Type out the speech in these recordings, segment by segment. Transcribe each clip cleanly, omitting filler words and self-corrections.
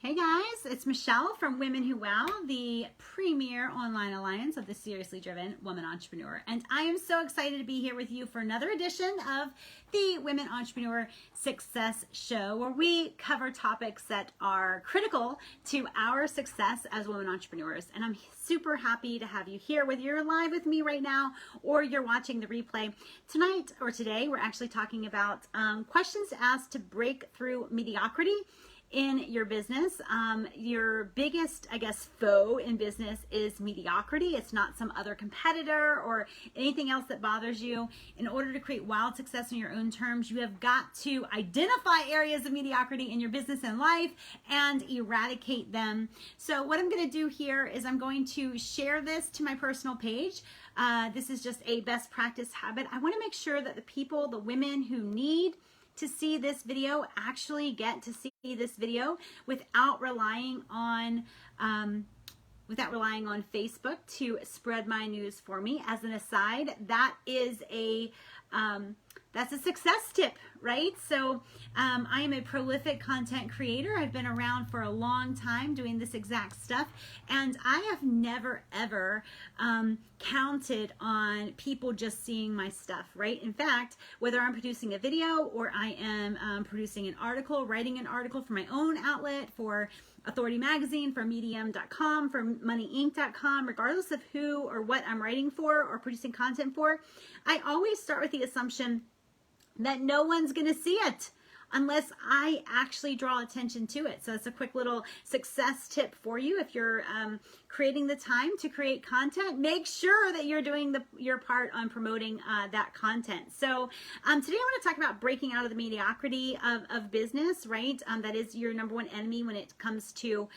Hey guys, it's Michelle from Women Who Wow, the premier online alliance of the seriously driven woman entrepreneur. And I am so excited to be here with you for another edition of the Women Entrepreneur Success Show, where we cover topics that are critical to our success as women entrepreneurs. And I'm super happy to have you here, whether you're live with me right now or you're watching the replay. Tonight or today, we're actually talking about questions to ask to break through mediocrity in your business. Your biggest, foe in business is mediocrity. It's not some other competitor or anything else that bothers you. In order to create wild success on your own terms, you have got to identify areas of mediocrity in your business and life and eradicate them. So what I'm going to do here is I'm going to share this to my personal page. This is just a best practice habit. I want to make sure that the women who need to see this video actually get to see this video without relying on Facebook to spread my news for me. As an aside, that's a success tip, right? So I am a prolific content creator. I've been around for a long time doing this exact stuff, and I have never ever counted on people just seeing my stuff, right? In fact, whether I'm producing a video or I am producing an article, writing an article for my own outlet, for Authority Magazine, for Medium.com, for MoneyInc.com, regardless of who or what I'm writing for or producing content for, I always start with the assumption that no one's going to see it unless I actually draw attention to it. So it's a quick little success tip for you. If you're creating the time to create content, make sure that you're doing your part on promoting that content. So today I want to talk about breaking out of the mediocrity of business, right? That is your number one enemy when it comes to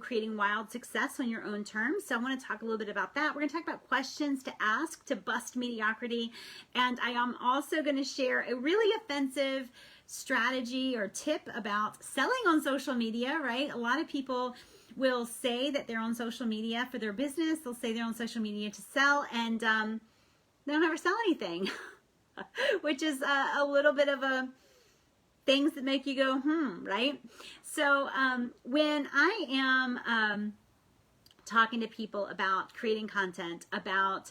creating wild success on your own terms. So I want to talk a little bit about that. We're going to talk about questions to ask to bust mediocrity. And I am also going to share a really offensive strategy or tip about selling on social media, right? A lot of people will say that they're on social media for their business. They'll say they're on social media to sell, and they don't ever sell anything, which is a little bit of a things that make you go, right? So when I am talking to people about creating content, about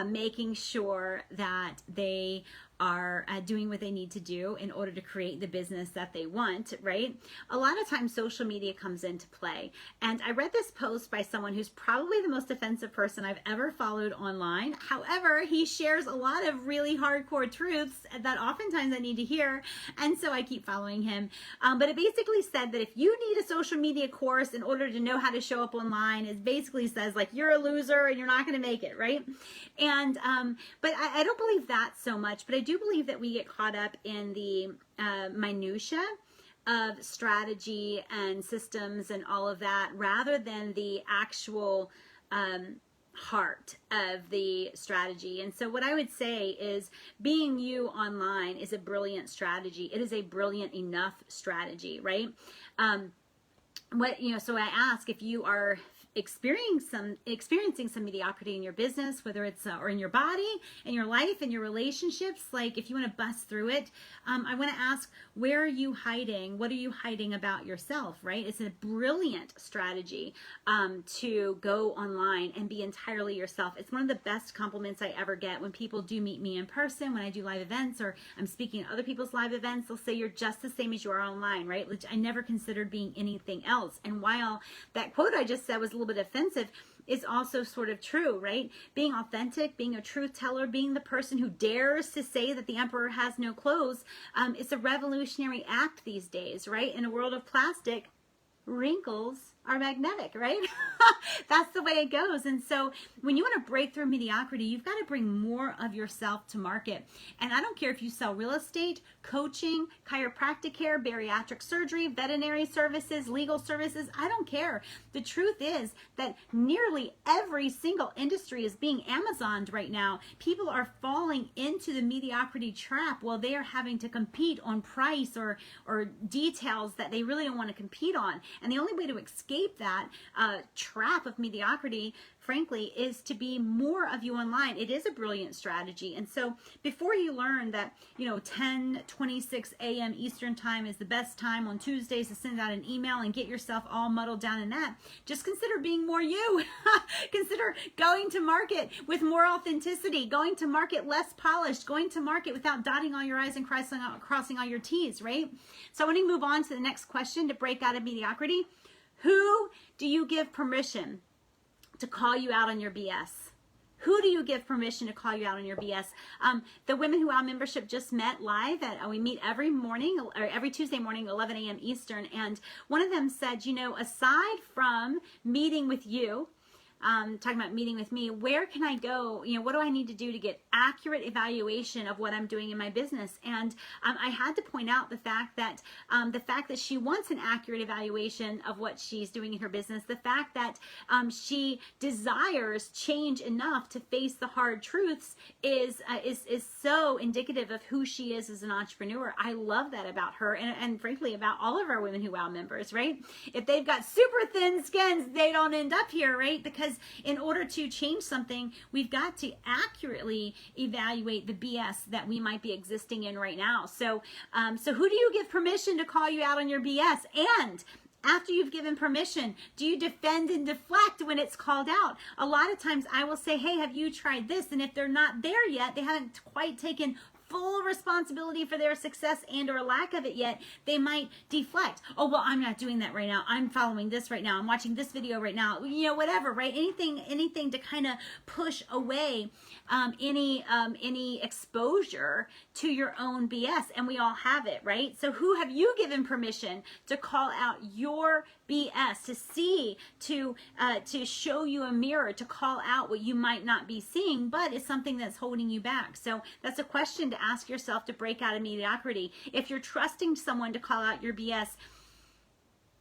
making sure that they are doing what they need to do in order to create the business that they want, right? A lot of times social media comes into play. And I read this post by someone who's probably the most offensive person I've ever followed online. However, he shares a lot of really hardcore truths that oftentimes I need to hear. And so I keep following him. But it basically said that if you need a social media course in order to know how to show up online, it basically says like you're a loser and you're not going to make it, right? And but I don't believe that so much, but I do believe that we get caught up in the minutia of strategy and systems and all of that rather than the actual heart of the strategy. And so what I would say is being you online is a brilliant strategy. It is a brilliant enough strategy, right? So I ask if you are experiencing some mediocrity in your business, whether it's or in your body, in your life, in your relationships, like if you want to bust through it, I want to ask, where are you hiding? What are you hiding about yourself, right? It's a brilliant strategy to go online and be entirely yourself. It's one of the best compliments I ever get when people do meet me in person, when I do live events or I'm speaking at other people's live events. They'll say, you're just the same as you are online, right? Which I never considered being anything else. And while that quote I just said was a little bit offensive, is also sort of true, right? Being authentic, being a truth teller, being the person who dares to say that the emperor has no clothes, it's a revolutionary act these days, right? In a world of plastic, wrinkles are magnetic, right? That's the way it goes. And so when you want to break through mediocrity, you've got to bring more of yourself to market. And I don't care if you sell real estate, coaching, chiropractic care, bariatric surgery, veterinary services, legal services, I don't care. The truth is that nearly every single industry is being Amazoned right now. People are falling into the mediocrity trap while they are having to compete on price or details that they really don't want to compete on. And the only way to escape that trap of mediocrity, frankly, is to be more of you online. It is a brilliant strategy. And so before you learn that, 10:26 a.m. Eastern time is the best time on Tuesdays to send out an email and get yourself all muddled down in that, just consider being more you. Consider going to market with more authenticity, going to market less polished, going to market without dotting all your I's and crossing all your T's, right? So I want to move on to the next question to break out of mediocrity. Who do you give permission to call you out on your BS? Who do you give permission to call you out on your BS? The Women Who Wow membership just met live. We meet every morning, or every Tuesday morning, 11 a.m. Eastern. And one of them said, aside from meeting with you, talking about meeting with me, where can I go? What do I need to do to get accurate evaluation of what I'm doing in my business? And I had to point out the fact that she wants an accurate evaluation of what she's doing in her business, the fact that she desires change enough to face the hard truths is so indicative of who she is as an entrepreneur. I love that about her, and frankly about all of our Women Who Wow members, right? If they've got super thin skins, they don't end up here, right? Because in order to change something, we've got to accurately evaluate the BS that we might be existing in right now. So who do you give permission to call you out on your BS? And after you've given permission, do you defend and deflect when it's called out? A lot of times I will say, hey, have you tried this? And if they're not there yet, they haven't quite taken full responsibility for their success and or lack of it yet, they might deflect. Oh, well, I'm not doing that right now. I'm following this right now. I'm watching this video right now. Whatever, right? Anything to kind of push away any exposure to your own BS. And we all have it, right? So who have you given permission to call out your BS, to see, to show you a mirror, to call out what you might not be seeing, but it's something that's holding you back? So that's a question to ask yourself to break out of mediocrity. If you're trusting someone to call out your BS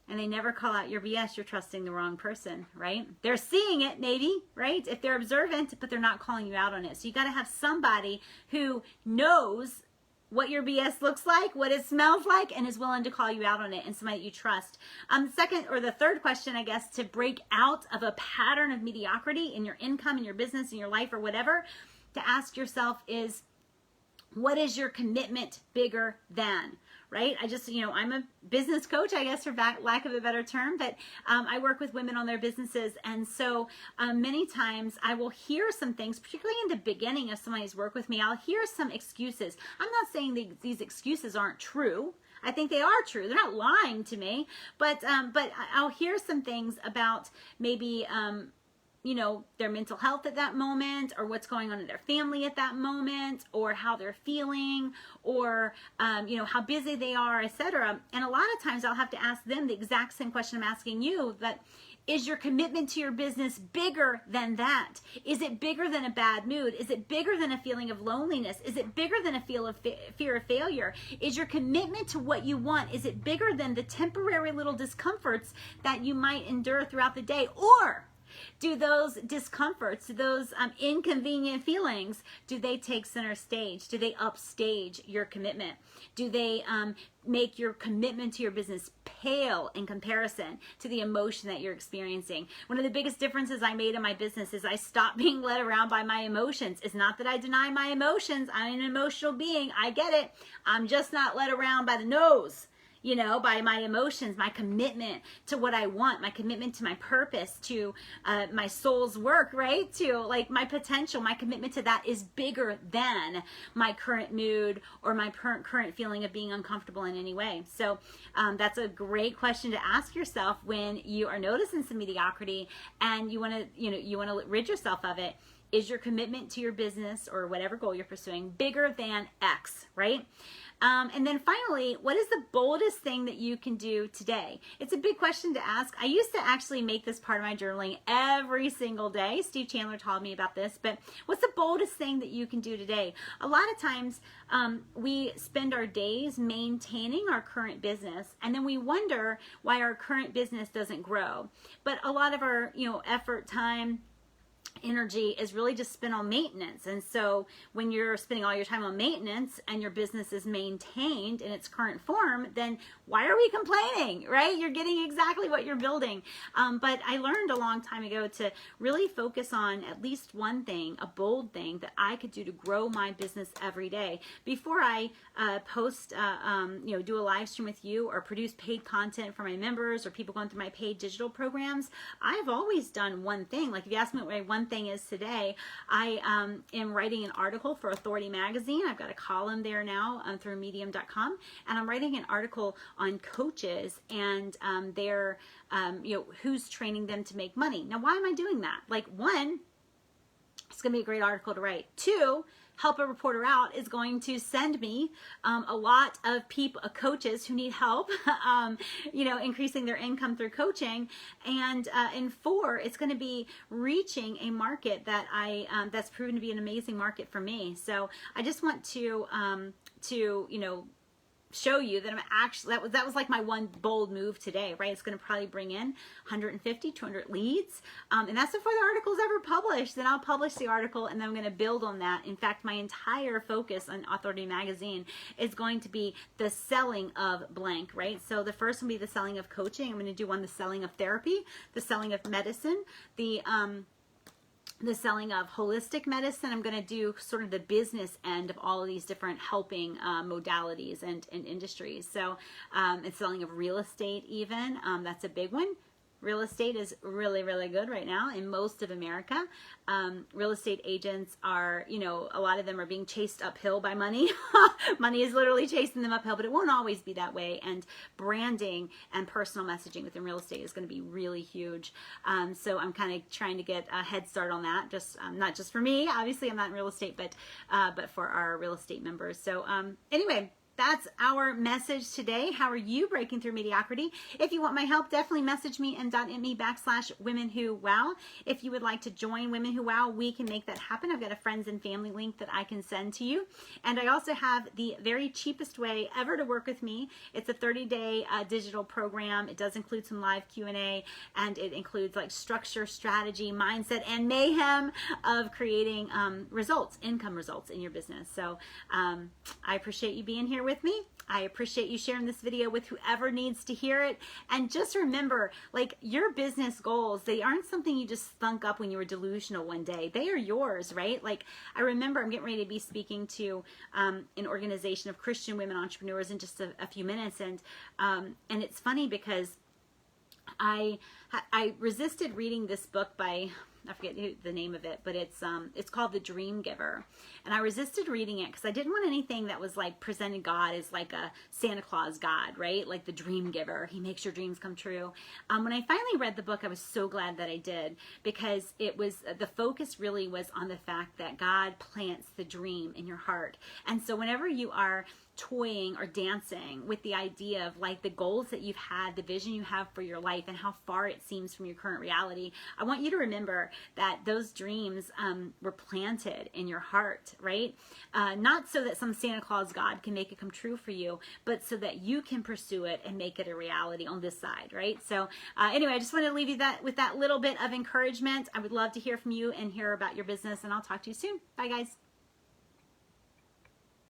and they never call out your BS, you're trusting the wrong person, right? They're seeing it maybe, right? If they're observant, but they're not calling you out on it. So you got to have somebody who knows what your BS looks like, what it smells like, and is willing to call you out on it, and somebody that you trust. The third question, I guess, to break out of a pattern of mediocrity in your income, in your business, in your life, or whatever, to ask yourself is, what is your commitment bigger than? Right? I'm a business coach, I guess, for lack of a better term, but I work with women on their businesses. And so many times I will hear some things, particularly in the beginning of somebody's work with me, I'll hear some excuses. I'm not saying these excuses aren't true. I think they are true. They're not lying to me, but I'll hear some things about maybe, their mental health at that moment, or what's going on in their family at that moment, or how they're feeling, or, how busy they are, etc. And a lot of times I'll have to ask them the exact same question I'm asking you, that is your commitment to your business bigger than that? Is it bigger than a bad mood? Is it bigger than a feeling of loneliness? Is it bigger than a fear of failure? Is your commitment to what you want, is it bigger than the temporary little discomforts that you might endure throughout the day? Or do those discomforts, those inconvenient feelings, do they take center stage? Do they upstage your commitment? Do they make your commitment to your business pale in comparison to the emotion that you're experiencing? One of the biggest differences I made in my business is I stopped being led around by my emotions. It's not that I deny my emotions. I'm an emotional being. I get it. I'm just not led around by the nose. By my emotions, my commitment to what I want, my commitment to my purpose, to my soul's work, right? To like my potential, my commitment to that is bigger than my current mood or my current feeling of being uncomfortable in any way. So that's a great question to ask yourself when you are noticing some mediocrity and you want to rid yourself of it. Is your commitment to your business or whatever goal you're pursuing bigger than X, right? And then finally, what is the boldest thing that you can do today? It's a big question to ask. I used to actually make this part of my journaling every single day. Steve Chandler taught me about this, but what's the boldest thing that you can do today? A lot of times we spend our days maintaining our current business, and then we wonder why our current business doesn't grow. But a lot of our, effort, time, energy is really just spent on maintenance. And so when you're spending all your time on maintenance and your business is maintained in its current form, then why are we complaining, right? You're getting exactly what you're building. But I learned a long time ago to really focus on at least one thing, a bold thing that I could do to grow my business every day. Before I post, do a live stream with you or produce paid content for my members or people going through my paid digital programs, I've always done one thing. Like if you ask me what my one thing is today, I am writing an article for Authority Magazine. I've got a column there now through medium.com, and I'm writing an article on coaches and their, who's training them to make money. Now, why am I doing that? Like, one, it's going to be a great article to write. Two, Help a Reporter Out is going to send me a lot of people, coaches who need help, increasing their income through coaching. And four, it's going to be reaching a market that that's proven to be an amazing market for me. So I just want to show you that I'm actually, that was like my one bold move today, right? It's going to probably bring in 150, 200 leads. And that's before the article's ever published. Then I'll publish the article and then I'm going to build on that. In fact, my entire focus on Authority Magazine is going to be the selling of blank, right? So the first will be the selling of coaching. I'm going to do one, the selling of therapy, the selling of medicine, the selling of holistic medicine. I'm going to do sort of the business end of all of these different helping modalities and industries. So it's selling of real estate even. That's a big one. Real estate is really, really good right now in most of America. Real estate agents are, a lot of them are being chased uphill by money. Money is literally chasing them uphill, but it won't always be that way. And branding and personal messaging within real estate is going to be really huge. So I'm kind of trying to get a head start on that. Just not just for me, obviously I'm not in real estate, but for our real estate members. So anyway. That's our message today. How are you breaking through mediocrity? If you want my help, definitely message me in .me/Women Who Wow. If you would like to join Women Who Wow, we can make that happen. I've got a friends and family link that I can send to you. And I also have the very cheapest way ever to work with me. It's a 30-day digital program. It does include some live Q&A, and it includes like structure, strategy, mindset, and mayhem of creating income results in your business. So I appreciate you being here with me. I appreciate you sharing this video with whoever needs to hear it. And just remember, like, your business goals, they aren't something you just thunk up when you were delusional one day. They are yours, right? Like, I remember I'm getting ready to be speaking to an organization of Christian women entrepreneurs in just a few minutes. And it's funny because I resisted reading this book by, I forget the name of it, but it's called The Dream Giver. And I resisted reading it because I didn't want anything that was like presenting God as like a Santa Claus God, right? Like the dream giver. He makes your dreams come true. When I finally read the book, I was so glad that I did, because it was, the focus really was on the fact that God plants the dream in your heart. And so whenever you are toying or dancing with the idea of like the goals that you've had, the vision you have for your life, and how far it seems from your current reality, I want you to remember that those dreams were planted in your heart, right? Not so that some Santa Claus God can make it come true for you, but so that you can pursue it and make it a reality on this side, right? So anyway, I just wanted to leave you with that little bit of encouragement. I would love to hear from you and hear about your business, and I'll talk to you soon. Bye, guys.